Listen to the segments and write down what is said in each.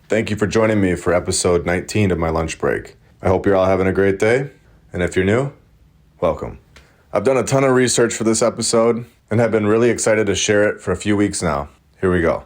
Thank you for joining me for episode 19 of my lunch break. I hope you're all having a great day, and if you're new, welcome. I've done a ton of research for this episode and have been really excited to share it for a few weeks now. Here we go.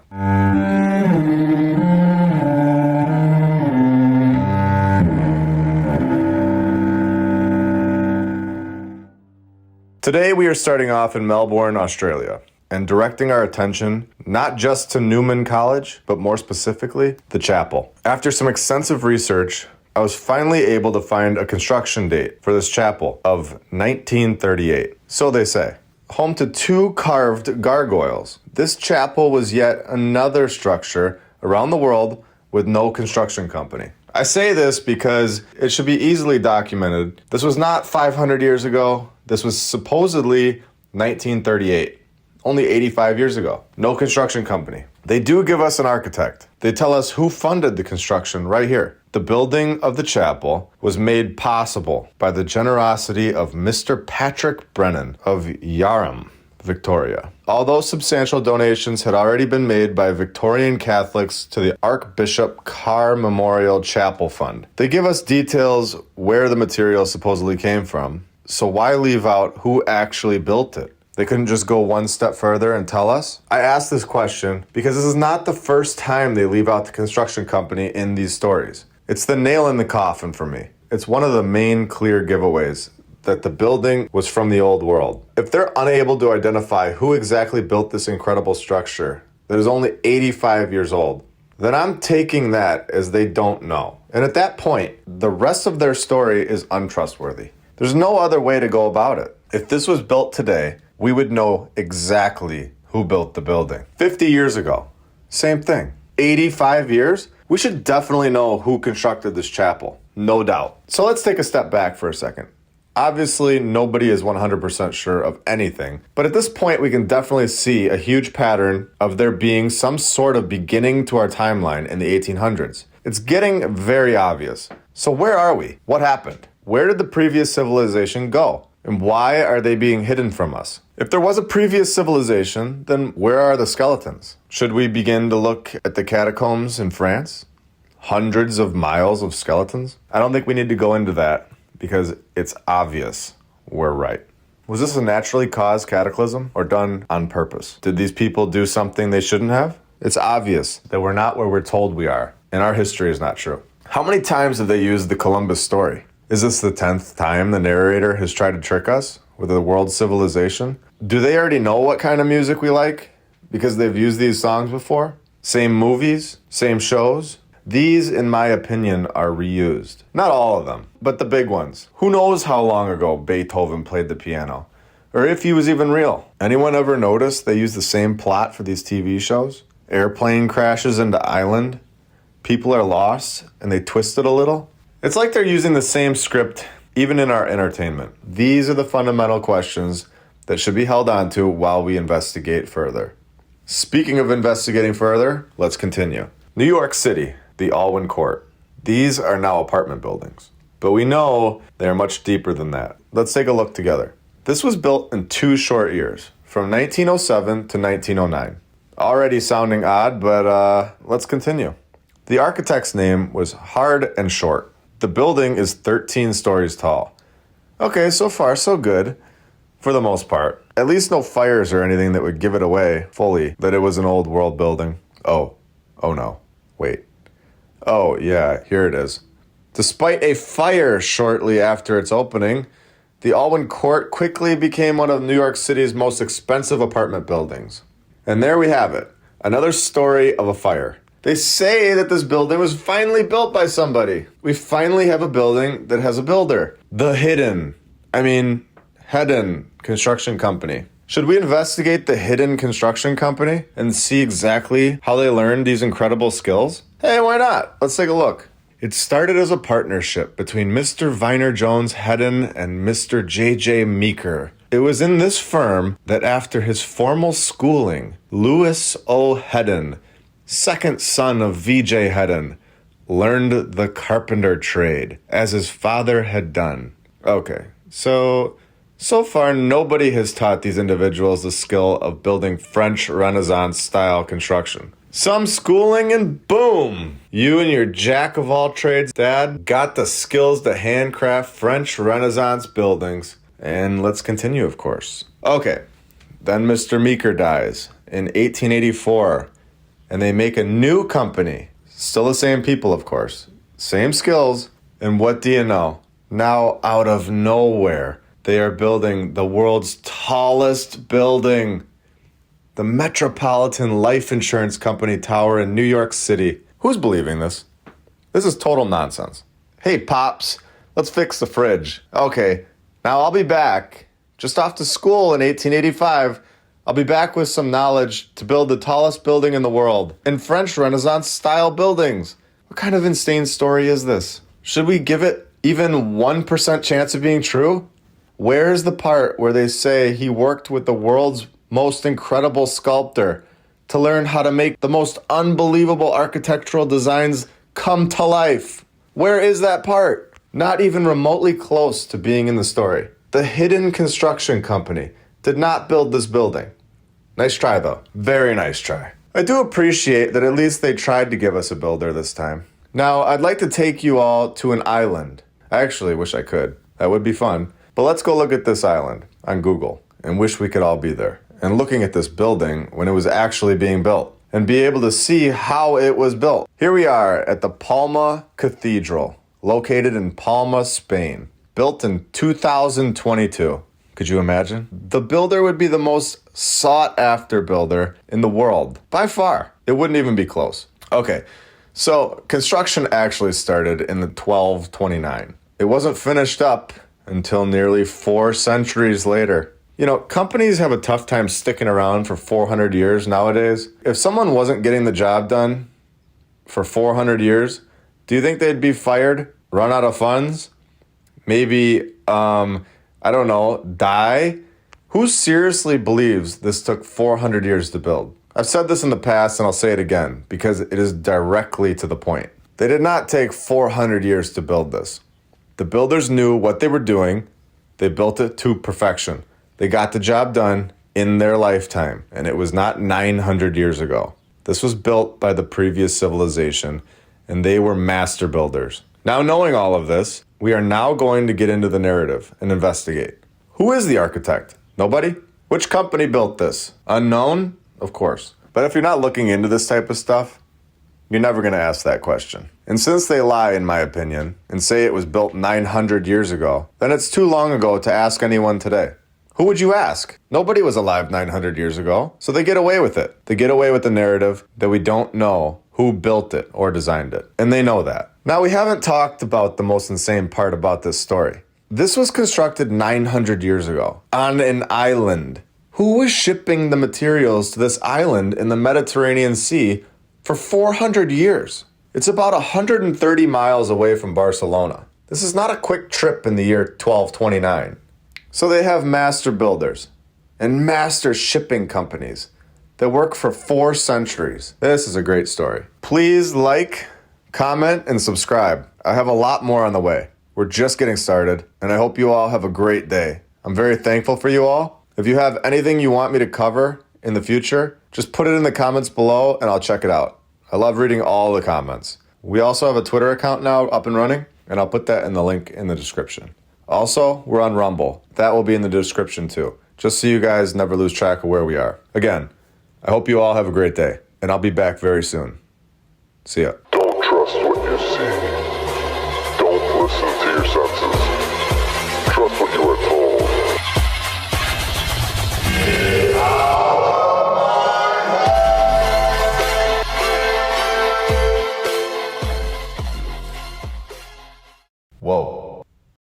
Today we are starting off in Melbourne, Australia, and directing our attention not just to Newman College, but more specifically, the chapel. After some extensive research, I was finally able to find a construction date for this chapel of 1938. So they say. Home to two carved gargoyles, this chapel was yet another structure around the world with no construction company. I say this because it should be easily documented. This was not 500 years ago. This was supposedly 1938. Only 85 years ago. No construction company. They do give us an architect. They tell us who funded the construction right here. The building of the chapel was made possible by the generosity of Mr. Patrick Brennan of Yarram, Victoria. Although substantial donations had already been made by Victorian Catholics to the Archbishop Carr Memorial Chapel Fund. They give us details where the material supposedly came from, so why leave out who actually built it? They couldn't just go one step further and tell us? I ask this question because this is not the first time they leave out the construction company in these stories. It's the nail in the coffin for me. It's one of the main clear giveaways that the building was from the old world. If they're unable to identify who exactly built this incredible structure that is only 85 years old, then I'm taking that as they don't know. And at that point, the rest of their story is untrustworthy. There's no other way to go about it. If this was built today, we would know exactly who built the building. 50 years ago, same thing. 85 years? We should definitely know who constructed this chapel, no doubt. So let's take a step back for a second. Obviously, nobody is 100% sure of anything, but at this point, we can definitely see a huge pattern of there being some sort of beginning to our timeline in the 1800s. It's getting very obvious. So where are we? What happened? Where did the previous civilization go? And why are they being hidden from us? If there was a previous civilization, then where are the skeletons? Should we begin to look at the catacombs in France? Hundreds of miles of skeletons? I don't think we need to go into that because it's obvious we're right. Was this a naturally caused cataclysm or done on purpose? Did these people do something they shouldn't have? It's obvious that we're not where we're told we are, and our history is not true. How many times have they used the Columbus story? Is this the 10th time the narrator has tried to trick us with a world civilization? Do they already know what kind of music we like because they've used these songs before? Same movies, same shows? These, in my opinion, are reused. Not all of them, but the big ones. Who knows how long ago Beethoven played the piano? Or if he was even real. Anyone ever notice they use the same plot for these TV shows? Airplane crashes into island, people are lost, and they twist it a little? It's like they're using the same script even in our entertainment. These are the fundamental questions that should be held on to while we investigate further. Speaking of investigating further, let's continue. New York City, the Alwyn Court. These are now apartment buildings, but we know they are much deeper than that. Let's take a look together. This was built in 2 short years, from 1907 to 1909. Already sounding odd, but let's continue. The architect's name was Hard and Short. The building is 13 stories tall. Okay, so far so good, for the most part. At least no fires or anything that would give it away fully that it was an old world building. Oh no, wait. Oh yeah, here it is. Despite a fire shortly after its opening, the Alwyn Court quickly became one of New York City's most expensive apartment buildings. And there we have it, another story of a fire. They say that this building was finally built by somebody. We finally have a building that has a builder. The Hidden Construction Company. Should we investigate the Hidden Construction Company and see exactly how they learned these incredible skills? Hey, why not? Let's take a look. It started as a partnership between Mr. Viner Jones Hedden and Mr. J.J. Meeker. It was in this firm that after his formal schooling, Louis O. Hedden, second son of V.J. Hedden, learned the carpenter trade, as his father had done. Okay, so far nobody has taught these individuals the skill of building French Renaissance-style construction. some schooling, and boom! You and your jack of all trades dad got the skills to handcraft French Renaissance buildings. And let's continue, of course. Okay, then Mr. Meeker dies in 1884, and they make a new company. Still the same people, of course. Same skills. And what do you know? Now, out of nowhere, they are building the world's tallest building, the Metropolitan Life Insurance Company Tower in New York City. Who's believing this? This is total nonsense. Hey, Pops, let's fix the fridge. Okay, now I'll be back. Just off to school in 1885. I'll be back with some knowledge to build the tallest building in the world in French Renaissance style buildings. What kind of insane story is this? Should we give it even 1% chance of being true? Where's the part where they say he worked with the world's most incredible sculptor to learn how to make the most unbelievable architectural designs come to life? Where is that part? Not even remotely close to being in the story. The Hidden Construction Company did not build this building. Nice try, though. Very nice try. I do appreciate that at least they tried to give us a builder this time. Now, I'd like to take you all to an island. I actually wish I could. That would be fun. But let's go look at this island on Google and wish we could all be there. And looking at this building when it was actually being built and be able to see how it was built. Here we are at the Palma Cathedral, located in Palma, Spain, built in 2022. Could you imagine? The builder would be the most sought after builder in the world. By far. It wouldn't even be close. Okay, so construction actually started in the 1229. It wasn't finished up until nearly 4 centuries later. You know, companies have a tough time sticking around for 400 years nowadays. If someone wasn't getting the job done for 400 years, do you think they'd be fired, run out of funds? Maybe, I don't know, die? Who seriously believes this took 400 years to build? I've said this in the past and I'll say it again because it is directly to the point. They did not take 400 years to build this. The builders knew what they were doing. They built it to perfection. They got the job done in their lifetime, and it was not 900 years ago. This was built by the previous civilization, and they were master builders. Now, knowing all of this, we are now going to get into the narrative and investigate. Who is the architect? Nobody? Which company built this? Unknown? Of course. But if you're not looking into this type of stuff, you're never going to ask that question. And since they lie, in my opinion, and say it was built 900 years ago, then it's too long ago to ask anyone today. Who would you ask? Nobody was alive 900 years ago, so they get away with it. They get away with the narrative that we don't know who built it or designed it. And they know that. Now, we haven't talked about the most insane part about this story. This was constructed 900 years ago on an island. Who was shipping the materials to this island in the Mediterranean Sea for 400 years? It's about 130 miles away from Barcelona. This is not a quick trip in the year 1229. So they have master builders and master shipping companies that work for 4 centuries. This is a great story. Please like, comment, and subscribe. I have a lot more on the way. We're just getting started, and I hope you all have a great day. I'm very thankful for you all. If you have anything you want me to cover in the future, just put it in the comments below and I'll check it out. I love reading all the comments. We also have a Twitter account now up and running, and I'll put that in the link in the description. Also, we're on Rumble. That will be in the description too, just so you guys never lose track of where we are. Again, I hope you all have a great day, and I'll be back very soon. See ya. Don't trust what you see. Don't listen to your senses.